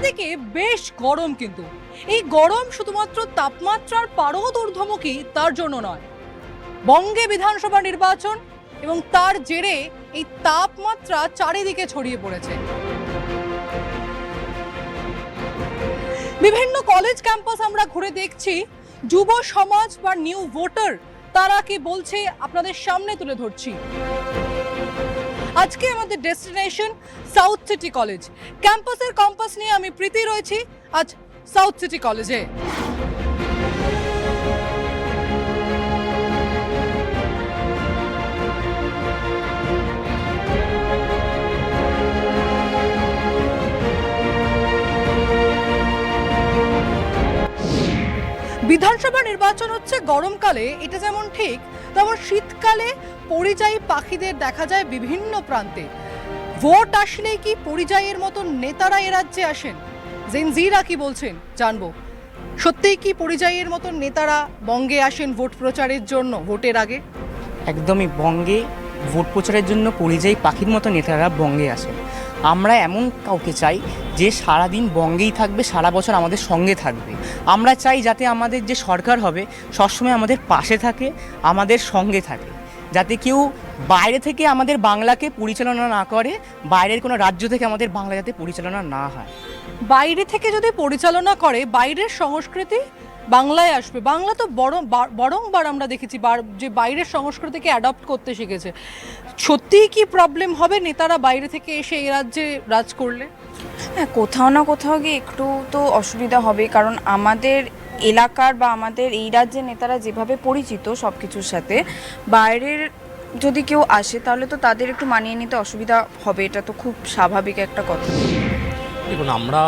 চারিদিকে বেশ গরম, কিন্তু এই গরম শুধুমাত্র তাপমাত্রার পারদ ঊর্ধ্বমুখী তার জন্য নয়। বঙ্গে বিধানসভা নির্বাচন এবং তার জেরে এই তাপমাত্রা চারিদিকে ছড়িয়ে পড়েছে। বিভিন্ন কলেজ ক্যাম্পাস আমরা ঘুরে দেখছি, যুব সমাজ বা নিউ ভোটার তারা কি বলছে আপনাদের সামনে তুলে ধরছি। আজকে আমাদের ডেস্টিনেশন সাউথ সিটি কলেজ। ক্যাম্পাসের কম্পাস নিয়ে আমি প্রীতি রয়েছি আজ সাউথ সিটি কলেজে। বিধানসভা নির্বাচন হচ্ছে গরমকালে, এটা যেমন ঠিক তেমন শীতকালে পরিযায়ী পাখিদের দেখা যায় বিভিন্ন প্রান্তে। ভোট আসলেই কি পরিযায়ীর মতো নেতারা এ রাজ্যে আসেন? জেনজিরা কি বলছেন জানবো। সত্যিই কি পরিযায়ীর মতো নেতারা বঙ্গে আসেন ভোট প্রচারের জন্য ভোটের আগে? একদমই, বঙ্গে ভোট প্রচারের জন্য পরিযায়ী পাখির মতো নেতারা বঙ্গে আসেন। আমরা এমন কাউকে চাই যে সারাদিন বঙ্গেই থাকবে, সারা বছর আমাদের সঙ্গে থাকবে। আমরা চাই যাতে আমাদের যে সরকার হবে সবসময় আমাদের পাশে থাকে, আমাদের সঙ্গে থাকে, যাতে কেউ বাইরে থেকে আমাদের বাংলাকে পরিচালনা না করে, বাইরের কোনো রাজ্য থেকে আমাদের বাংলা যাতে পরিচালনা না হয়। বাইরে থেকে যদি পরিচালনা করে, বাইরের সংস্কৃতি বাংলায় আসবে। বাংলা তো বরংবার আমরা দেখেছি যে বাইরের সংস্কৃতিকে অ্যাডপ্ট করতে শিখেছে। সত্যিই কি প্রবলেম হবে নেতারা বাইরে থেকে এসে এই রাজ্যে রাজ করলে? হ্যাঁ, কোথাও না কোথাও গিয়ে একটু তো অসুবিধা হবে, কারণ আমাদের এলাকার বা আমাদের এই রাজ্যের নেতারা যেভাবে পরিচিত সব কিছুর সাথে, বাইরের যদি কেউ আসে তাহলে তো তাদের একটু মানিয়ে নিতে অসুবিধা হবে। এটা তো খুব স্বাভাবিক একটা কথা। দেখুন, আমরা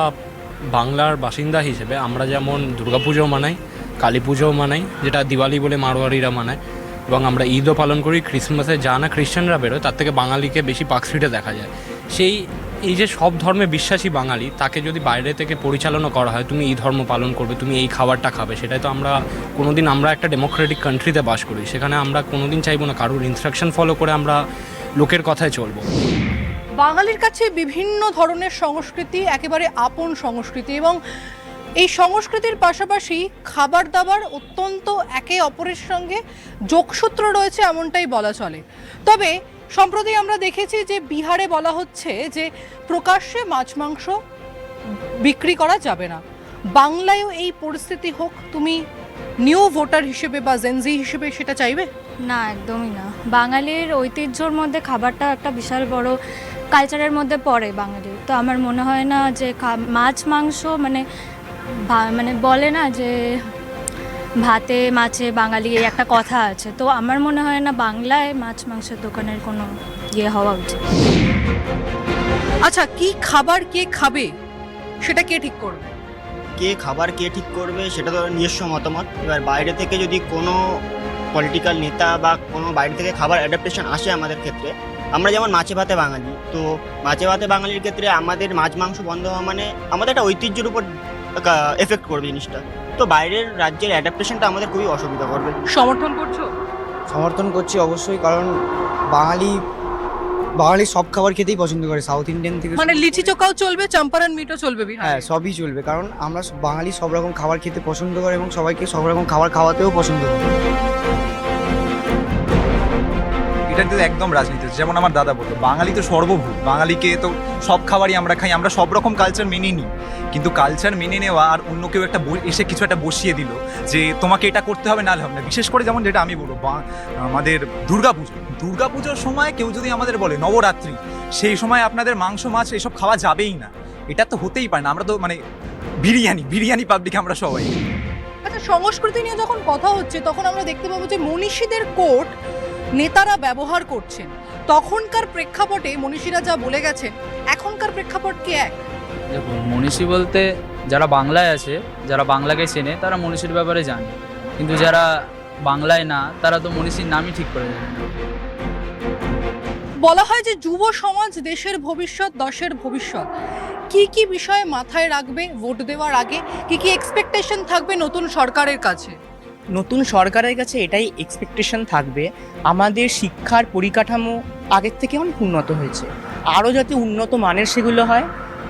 বাংলার বাসিন্দা হিসেবে আমরা যেমন দুর্গাপুজোও মানাই, কালী পুজোও মানাই, যেটা দিওয়ালি বলে মারোয়ারিরা মানায়, এবং আমরা ঈদও পালন করি। ক্রিসমাসে যা না খ্রিস্টানরা বেরোয় তার থেকে বাঙালিকে বেশি পার্ক স্ট্রিটে দেখা যায়। এই যে সব ধর্মে বিশ্বাসী বাঙালি, তাকে যদি বাইরে থেকে পরিচালনা করা হয়, তুমি এই ধর্ম পালন করবে, তুমি এই খাবারটা খাবে, সেটাই তো আমরা একটা ডেমোক্রেটিক কান্ট্রিতে বাস করি। সেখানে আমরা কোনোদিন চাইবো না কারোর ইনস্ট্রাকশন ফলো করে আমরা লোকের কথায় চলবো। বাঙালির কাছে বিভিন্ন ধরনের সংস্কৃতি একেবারে আপন সংস্কৃতি, এবং এই সংস্কৃতির পাশাপাশি খাবার দাবার অত্যন্ত একে অপরের সঙ্গে যোগসূত্র রয়েছে, এমনটাই বলা চলে। তবে সম্প্রতি আমরা দেখেছি যে বিহারে বলা হচ্ছে যে প্রকাশ্যে মাছ মাংস বিক্রি করা যাবে না। বাংলায়ও এই পরিস্থিতি হোক, তুমি নিউ ভোটার হিসেবে বা জেনজি হিসেবে সেটা চাইবে? না, একদমই না। বাঙালির ঐতিহ্যর মধ্যে খাবারটা একটা বিশাল বড় কালচারের মধ্যে পড়ে বাঙালির। তো আমার মনে হয় না যে মাছ মাংস মানে বলে না যে ভাতে মাছে বাঙালি, এই একটা কথা আছে। তো আমার মনে হয় না বাংলায় মাছ মাংসের দোকানের কোনো হওয়া উচিত। আচ্ছা, কি খাবার কে খাবে সেটা কে ঠিক করবে? কে খাবার কে ঠিক করবে সেটা তো নিজস্ব মতামত। এবার বাইরে থেকে যদি কোনো পলিটিক্যাল নেতা বা কোনো বাইরে থেকে খাবার অ্যাডাপ্টেশন আসে আমাদের ক্ষেত্রে, আমরা যেমন মাছে ভাতে বাঙালি, তো মাছে ভাতে বাঙালির ক্ষেত্রে আমাদের মাছ মাংস বন্ধ হওয়া মানে আমাদের একটা ঐতিহ্যের উপর এফেক্ট করবে জিনিসটা। তো বাইরের রাজ্যের অ্যাডাপ্টেশনটা আমাদের খুবই অসুবিধা করবে। সমর্থন করছো? সমর্থন করছি অবশ্যই, কারণ বাঙালি সব খাবার খেতেই পছন্দ করে, সাউথ ইন্ডিয়ান থেকে মানে লিচি চোখাও চলবে, চম্পারন মিটও চলবে বিহারে? হ্যাঁ, সবই চলবে, কারণ আমরা বাঙালি সব রকম খাবার খেতে পছন্দ করে এবং সবাইকে সব রকম খাবার খাওয়াতেও পছন্দ করে। এটা কিন্তু একদম রাজনীতি। যেমন আমার দাদা বলতো, বাঙালি তো সর্বভূত, বাঙালিকে তো সব খাবারই আমরা খাই, আমরা সব রকম কালচার মেনে নিই। কিন্তু কালচার মেনে নেওয়া আর অন্য কেউ এসে কিছু একটা বসিয়ে দিল যে তোমাকে এটা করতে হবে, নাহলে হবে না। বিশেষ করে যেমন যেটা আমি বলবো, আমাদের দুর্গাপুজোর সময় কেউ যদি আমাদের বলে নবরাত্রি, সেই সময় আপনাদের মাংস মাছ এসব খাওয়া যাবেই না, এটা তো হতেই পারে না। আমরা তো মানে বিরিয়ানি পাবলিক আমরা সবাই। আচ্ছা, সংস্কৃতি নিয়ে যখন কথা হচ্ছে তখন আমরা দেখতে পাবো যে মনীষীদের কোট নেতারা ব্যবহার করছেন। তখনকার প্রেক্ষাপটে মনীষীরা যা বলে গেছেন, এখনকার প্রেক্ষাপট কি এক? দেখুন, মনীষী বলতে যারা বাংলায় আছে, যারা বাংলাকে চেনে, তারা মনীষীর ব্যাপারে জানে, কিন্তু যারা বাংলায় না তারা তো মনীষীর নামই ঠিক করে জানে না। বলা হয় যে যুব সমাজ দেশের ভবিষ্যৎ, দশের ভবিষ্যৎ। কি কি বিষয়ে মাথায় রাখবে ভোট দেওয়ার আগে? কি কি এক্সপেকটেশন থাকবে নতুন সরকারের কাছে? নতুন সরকারের কাছে এটাই এক্সপেকটেশন থাকবে, আমাদের শিক্ষার পরিকাঠামো আগের থেকে অনেক উন্নত হয়েছে, আরও যাতে উন্নত মানের সেগুলো হয়।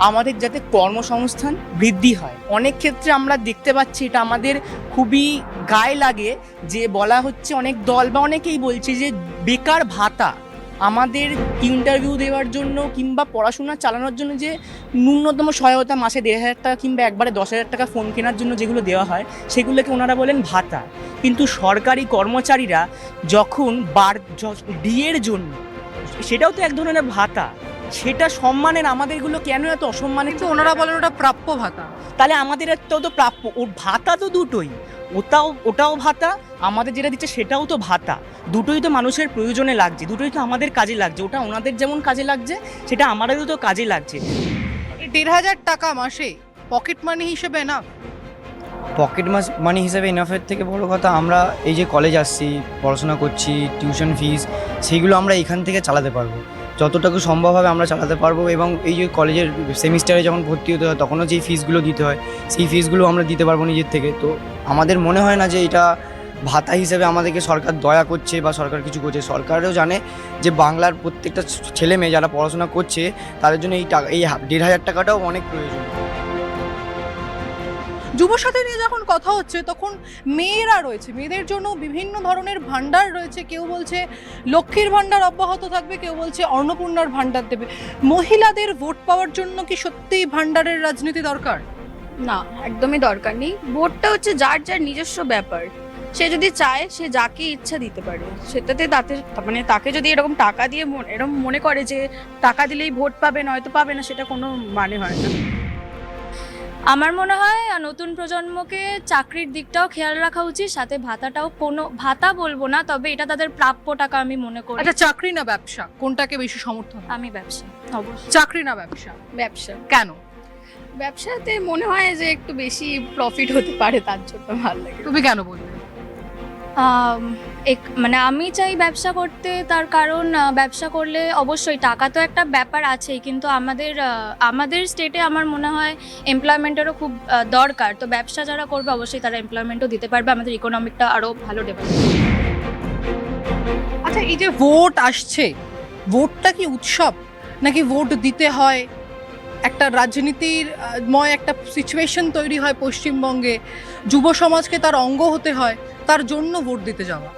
আমাদের যাতে কর্মসংস্থান বৃদ্ধি হয়। অনেক ক্ষেত্রে আমরা দেখতে পাচ্ছি, এটা আমাদের খুবই গায়ে লাগে যে বলা হচ্ছে, অনেক দল বা অনেকেই বলছে যে বেকার ভাতা, আমাদের ইন্টারভিউ দেওয়ার জন্য কিংবা পড়াশোনা চালানোর জন্য যে ন্যূনতম সহায়তা মাসে ১,৫০০ টাকা কিংবা একবারে ১০,০০০ টাকা ফোন কেনার জন্য যেগুলো দেওয়া হয় সেগুলোকে ওনারা বলেন ভাতা। কিন্তু সরকারি কর্মচারীরা যখন ডিএর জন্য, সেটাও তো এক ধরনের ভাতা, সেটা সম্মানের, আমাদেরগুলো কেন এত অসম্মানিত? কিন্তু ওনারা বলেন ওটা প্রাপ্য ভাতা। তাহলে আমাদের তো প্রাপ্য, ওর ভাতা তো দুটোই, ওটাও ভাতা, আমাদের যেটা দিচ্ছে সেটাও তো ভাতা, দুটোই তো মানুষের প্রয়োজনে লাগছে, দুটোই তো আমাদের কাজে লাগছে। ওটা ওনাদের যেমন কাজে লাগছে, সেটা আমাদেরও তো কাজে লাগছে। এই ১,৫০০ টাকা মাসে পকেট মানি হিসেবে না? পকেট মানি হিসেবে ইনাফের থেকে বড় কথা, আমরা এই যে কলেজ আসছি, পড়াশোনা করছি, টিউশন ফিস, সেইগুলো আমরা এখান থেকে চালাতে পারবো, যতটুকু সম্ভব হবে আমরা চালাতে পারবো। এবং এই যে কলেজের সেমিস্টারে যখন ভর্তি হতে হয় তখনও যেই ফিসগুলো দিতে হয়, সেই ফিসগুলো আমরা দিতে পারবো নিজের থেকে। তো আমাদের মনে হয় না যে এটা ভাতা হিসেবে আমাদেরকে সরকার দয়া করছে বা সরকার কিছু করছে। সরকারও জানে যে বাংলার প্রত্যেকটা ছেলে মেয়ে যারা পড়াশোনা করছে তাদের জন্য এই ১,৫০০ টাকাটাও অনেক প্রয়োজন। যুবসাথী নিয়ে যখন কথা হচ্ছে তখন মেয়েরা রয়েছে, মেয়েদের জন্য বিভিন্ন ধরনের ভান্ডার রয়েছে। কেউ বলছে লক্ষ্মীর ভান্ডার অব্যাহত থাকবে, কেউ বলছে অন্নপূর্ণার ভান্ডার দেবে। মহিলাদের ভোট পাওয়ার জন্য কি সত্যিই ভান্ডারের রাজনীতি দরকার? না, একদমই দরকার নেই। ভোটটা হচ্ছে যার যার নিজস্ব ব্যাপার, সে যদি চায় সে যাকে ইচ্ছা দিতে পারে। সেটাতে মানে তাকে যদি এরকম টাকা দিয়ে এরকম মনে করে যে টাকা দিলেই ভোট পাবে, নয়তো পাবে না, সেটা কোনো মানে হয় না। আমার মনে হয় নতুন প্রজন্মকে চাকরির দিকটাও খেয়াল রাখা উচিত, সাথে ভাতাটাও, কোনো ভাতা বলবো না, তবে এটা তাদের প্রাপ্য টাকা আমি মনে করি। আচ্ছা, চাকরি না ব্যবসা, কোনটাকে বেশি সমর্থন? আমি ব্যবসা, অবশ্যই চাকরি না ব্যবসা? ব্যবসা। কেন? ব্যবসাতে মনে হয় যে একটু বেশি প্রফিট হতে পারে, তার জন্য ভালো লাগে। তুমি কেন বলবে? মানে আমি চাই ব্যবসা করতে, তার কারণ ব্যবসা করলে অবশ্যই টাকা তো একটা ব্যাপার আছেই, কিন্তু আমাদের স্টেটে আমার মনে হয় এমপ্লয়মেন্টেরও খুব দরকার। তো ব্যবসা যারা করবে অবশ্যই তারা এমপ্লয়মেন্টও দিতে পারবে, আমাদের ইকোনমিকটা আরও ভালো ডেভেলপ। আচ্ছা, এই যে ভোট আসছে, ভোটটা কি উৎসব নাকি ভোট দিতে হয়? একটা রাজনীতির একটা সিচুয়েশন তৈরি হয় পশ্চিমবঙ্গে, যুব সমাজকে তার অঙ্গ হতে হয়, তার জন্য ভোট দিতে যাওয়া।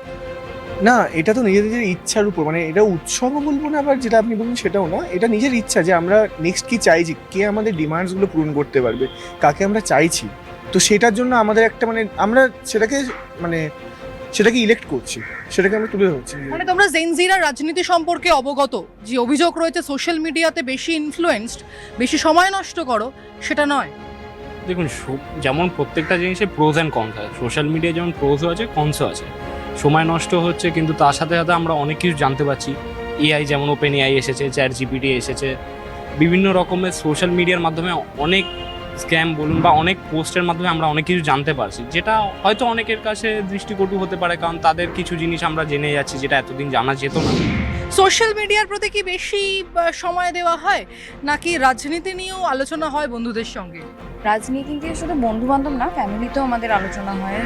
না, এটা তো নিজেদের ইচ্ছার উপর, মানে এটা উৎসবও বলবো না, আবার যেটা আপনি বলুন সেটাও না। এটা নিজের ইচ্ছা যে আমরা নেক্সট কি চাইছি, কে আমাদের ডিমান্ডসগুলো পূরণ করতে পারবে, কাকে আমরা চাইছি। তো সেটার জন্য আমাদের একটা আমরা সেটাকে ইলেক্ট করছি, সেটাকে আমরা তুলে ধরছি। মানে তোমরা জেনজিরা রাজনীতি সম্পর্কে অবগত, যে অভিযোগ রয়েছে সোশ্যাল মিডিয়াতে বেশি ইনফ্লুয়েন্সড, বেশি সময় নষ্ট করো, সেটা নয়? দেখুন, যেমন প্রত্যেকটা জিনিসে প্রোজ অ্যান্ড কনস আছে। সোশ্যাল মিডিয়ায় যেমন প্রোজও আছে, কনসও আছে। সময় নষ্ট হচ্ছে, কিন্তু তার সাথে সাথে আমরা অনেক কিছু জানতে পারছি। এআই, যেমন ওপেন এআই এসেছে, চ্যাট জিপিটি এসেছে, বিভিন্ন রকমের সোশ্যাল মিডিয়ার মাধ্যমে অনেক স্ক্যাম বলুন বা অনেক পোস্টের মাধ্যমে আমরা অনেক কিছু জানতে পারছি, যেটা হয়তো অনেকের কাছে দৃষ্টিকটু হতে পারে, কারণ তাদের কিছু জিনিস আমরা জেনে যাচ্ছি যেটা এতদিন জানা যেত না। সোশ্যাল মিডিয়ার প্রতি কি বেশি সময় দেওয়া হয়, নাকি রাজনীতি নিয়েও আলোচনা হয় বন্ধুদের সঙ্গে? রাজনীতি দিয়ে শুধু বন্ধু বান্ধব না, ফ্যামিলিতেও আমাদের আলোচনা হয়।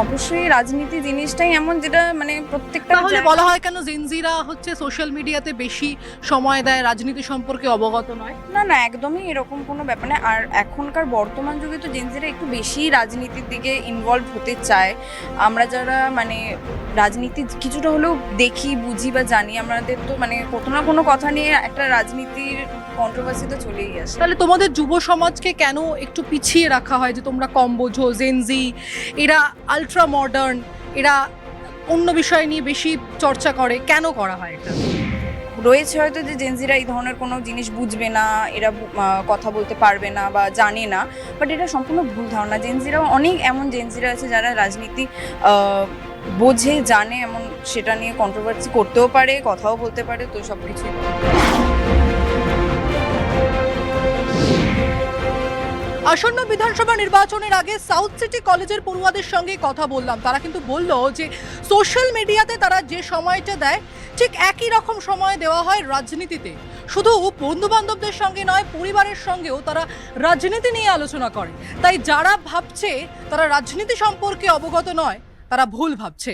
অবশ্যই রাজনীতি জিনিসটাই এমন যেটা মানে প্রত্যেকটা, তাহলে বলা হয় কেন জেনজিরা হচ্ছে সোশ্যাল মিডিয়াতে বেশি সময় দেয়, রাজনীতি সম্পর্কে অবগত নয়? না না, একদমই এরকম কোনো ব্যাপার না। আর এখনকার বর্তমান যুগে তো জেনজিরা একটু বেশি রাজনীতির দিকে ইনভলভ হতে চায়। আমরা যারা মানে রাজনীতি কিছুটা হলেও দেখি, বুঝি বা জানি, আমাদের তো মানে কোনো না কোনো কথা নিয়ে একটা রাজনীতির কন্ট্রোভার্সি তো চলেই আসে। তাহলে তোমাদের যুব সমাজকে কেন একটু পিছিয়ে রাখা হয়, যে তোমরা কম বোঝো, জেনজি এরা আলট্রা মডার্ন, এরা অন্য বিষয় নিয়ে বেশি চর্চা করে, কেন করা হয় এটা? রয়েছে হয়তো যে জেনজিরা এই ধরনের কোনো জিনিস বুঝবে না, এরা কথা বলতে পারবে না বা জানে না, বাট এটা সম্পূর্ণ ভুল ধারণা। জেনজিরাও অনেক এমন জেনজিরা আছে যারা রাজনীতি বোঝে, জানে, এমন সেটা নিয়ে কন্ট্রোভার্সি করতেও পারে, কথাও বলতে পারে। তো সব কিছুই আসন্ন বিধানসভা নির্বাচনের আগে সাউথ সিটি কলেজের পড়ুয়াদের সঙ্গে কথা বললাম। তারা কিন্তু বলল যে সোশ্যাল মিডিয়াতে তারা যে সময়টা দেয় ঠিক একই রকম সময় দেওয়া হয় রাজনীতিতে। শুধু বন্ধু বান্ধবদের সঙ্গে নয়, পরিবারের সঙ্গেও তারা রাজনীতি নিয়ে আলোচনা করে। তাই যারা ভাবছে তারা রাজনীতি সম্পর্কে অবগত নয়, তারা ভুল ভাবছে।